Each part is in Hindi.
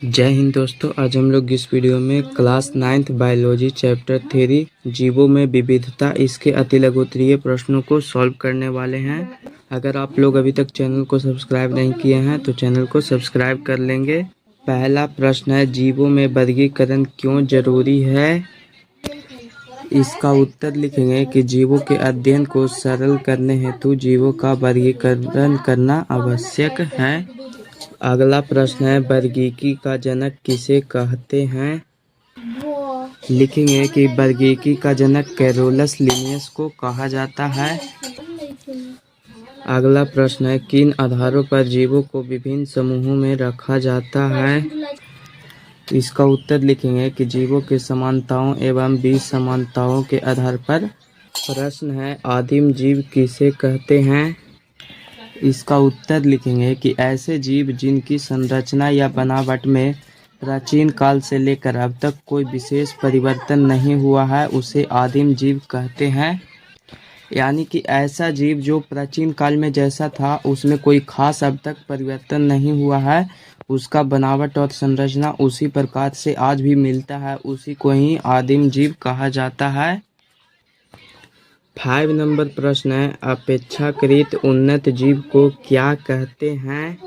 जय हिंद दोस्तों। आज हम लोग इस वीडियो में क्लास 9th बायोलॉजी चैप्टर 3 जीवों में विविधता इसके अतिलघुत्तरीय प्रश्नों को सॉल्व करने वाले हैं। अगर आप लोग अभी तक चैनल को सब्सक्राइब नहीं किए हैं तो चैनल को सब्सक्राइब कर लेंगे। पहला प्रश्न है, जीवों में वर्गीकरण क्यों जरूरी है। इसका उत्तर लिखेंगे कि जीवों के अध्ययन को सरल करने हेतु जीवों का वर्गीकरण करना आवश्यक है। अगला प्रश्न है, वर्गीकी का जनक किसे कहते हैं। लिखेंगे कि वर्गीकी का जनक कैरोलस लिनियस को कहा जाता है। अगला प्रश्न है, किन आधारों पर जीवों को विभिन्न समूहों में रखा जाता है। इसका उत्तर लिखेंगे कि जीवों के समानताओं एवं विसमानताओं के आधार पर। प्रश्न है, आदिम जीव किसे कहते हैं। इसका उत्तर लिखेंगे कि ऐसे जीव जिनकी संरचना या बनावट में प्राचीन काल से लेकर अब तक कोई विशेष परिवर्तन नहीं हुआ है उसे आदिम जीव कहते हैं। यानी कि ऐसा जीव जो प्राचीन काल में जैसा था उसमें कोई खास अब तक परिवर्तन नहीं हुआ है, उसका बनावट और संरचना उसी प्रकार से आज भी मिलता है, उसी को ही आदिम जीव कहा जाता है। 5 नंबर प्रश्न है, अपेक्षाकृत उन्नत जीव को क्या कहते हैं।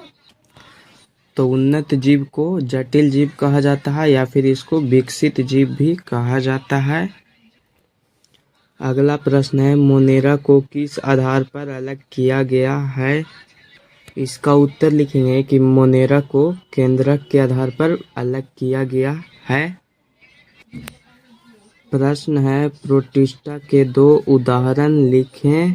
तो उन्नत जीव को जटिल जीव कहा जाता है या फिर इसको विकसित जीव भी कहा जाता है। अगला प्रश्न है, मोनेरा को किस आधार पर अलग किया गया है। इसका उत्तर लिखेंगे कि मोनेरा को केंद्रक के आधार पर अलग किया गया है। प्रश्न है, प्रोटिस्टा के 2 उदाहरण लिखें।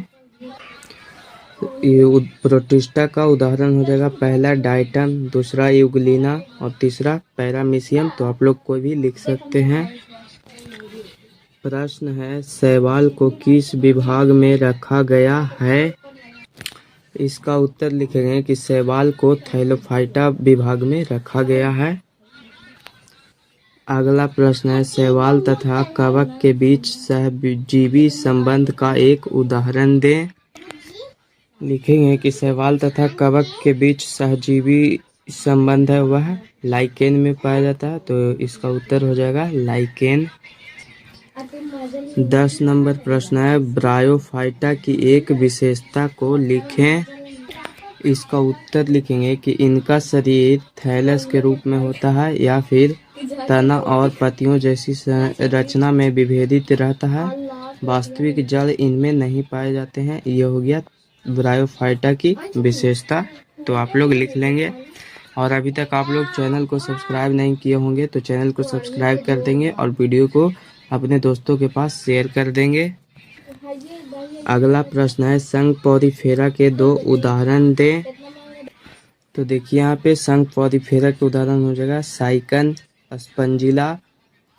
प्रोटिस्टा का उदाहरण हो जाएगा पहला डाइटम, दूसरा यूग्लिना और तीसरा पैरामीशियम। तो आप लोग कोई भी लिख सकते हैं। प्रश्न है, शैवाल को किस विभाग में रखा गया है। इसका उत्तर लिखेंगे कि शैवाल को थैलोफाइटा विभाग में रखा गया है। अगला प्रश्न है, शैवाल तथा कवक के बीच सहजीवी संबंध का एक उदाहरण दें। लिखेंगे कि शैवाल तथा कवक के बीच सहजीवी संबंध है वह लाइकेन में पाया जाता है। तो इसका उत्तर हो जाएगा लाइकेन। 10 नंबर प्रश्न है, ब्रायोफाइटा की एक विशेषता को लिखें। इसका उत्तर लिखेंगे कि इनका शरीर थैलस के रूप में होता है या फिर तना और पत्तियों जैसी रचना में विभेदित रहता है। वास्तविक जड़ इनमें नहीं पाए जाते हैं। यह हो गया ब्रायोफाइटा की विशेषता। तो आप लोग लिख लेंगे। और अभी तक आप लोग चैनल को सब्सक्राइब नहीं किए होंगे तो चैनल को सब्सक्राइब कर देंगे और वीडियो को अपने दोस्तों के पास शेयर कर देंगे। अगला प्रश्न है, संघ पॉरीफेरा के 2 उदाहरण दें। तो देखिए यहाँ पे संघ पॉरीफेरा के उदाहरण हो जाएगा साइकन, स्पंजिला,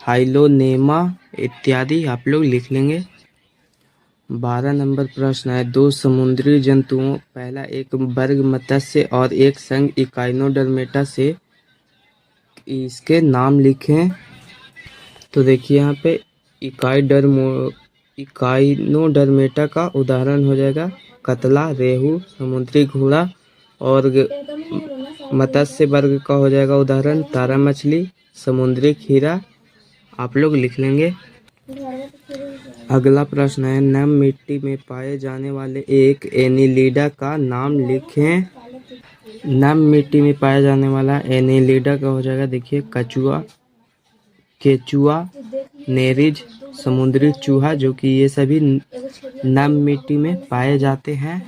हाइलोनेमा इत्यादि। आप लोग लिख लेंगे। 12 नंबर प्रश्न है, 2 समुद्री जंतुओं, पहला एक वर्ग मत्स्य और एक संघ इकाइनोडर्मेटा से इसके नाम लिखें। तो देखिए यहाँ पे इकाइनोडर्मेटा का उदाहरण हो जाएगा कतला, रेहू, समुद्री घोड़ा। और मत्स्य वर्ग का हो जाएगा उदाहरण तारा मछली, समुद्री खीरा। आप लोग लिख लेंगे। अगला प्रश्न है, नम मिट्टी में पाए जाने वाले एक एनिलिडा का नाम लिखें। नम मिट्टी में पाया जाने वाला एनिलिडा का हो जाएगा देखिए कछुआ, केचुआ, नेरिज, समुद्री चूहा, जो कि ये सभी नम मिट्टी में पाए जाते हैं।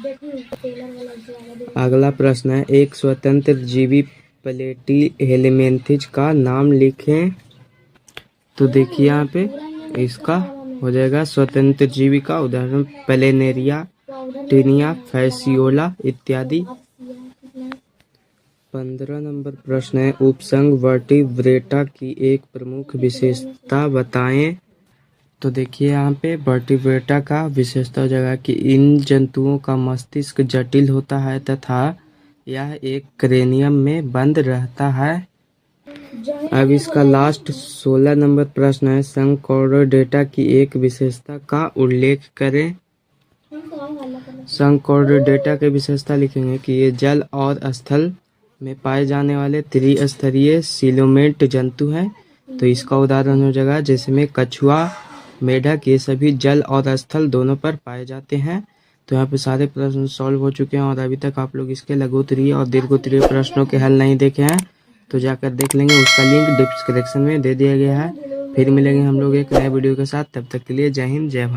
अगला प्रश्न है, एक स्वतंत्र जीवी प्लेटी हेलमिंथेज का नाम लिखें। तो देखिए यहाँ पे इसका हो जाएगा स्वतंत्र जीवी का उदाहरण प्लेनेरिया, टिनिया, फैसियोला इत्यादि। 15 नंबर प्रश्न है, उपसंघ वर्टिब्रेटा की एक प्रमुख विशेषता बताएं। तो देखिए यहाँ पे वर्टिब्रेटा का विशेषता हो जाएगा कि इन जंतुओं का मस्तिष्क जटिल होता है तथा यह एक क्रेनियम में बंद रहता है। अब इसका लास्ट 16 नंबर प्रश्न है, संघ कॉर्डेटा की एक विशेषता का उल्लेख करें। संघ कॉर्डेटा की विशेषता लिखेंगे कि ये जल और स्थल में पाए जाने वाले त्रिस्तरीय सीलोमेट जंतु हैं। तो इसका उदाहरण हो जाएगा जैसे में कछुआ, मेढक, ये सभी जल और स्थल दोनों पर पाए जाते हैं। तो यहाँ पे सारे प्रश्न सॉल्व हो चुके हैं और अभी तक आप लोग इसके लघु उत्तरीय और दीर्घ उत्तरीय प्रश्नों के हल नहीं देखे हैं तो जाकर देख लेंगे, उसका लिंक डिस्क्रिप्शन में दे दिया गया है। फिर मिलेंगे हम लोग एक नए वीडियो के साथ, तब तक के लिए जय हिंद जय भारत।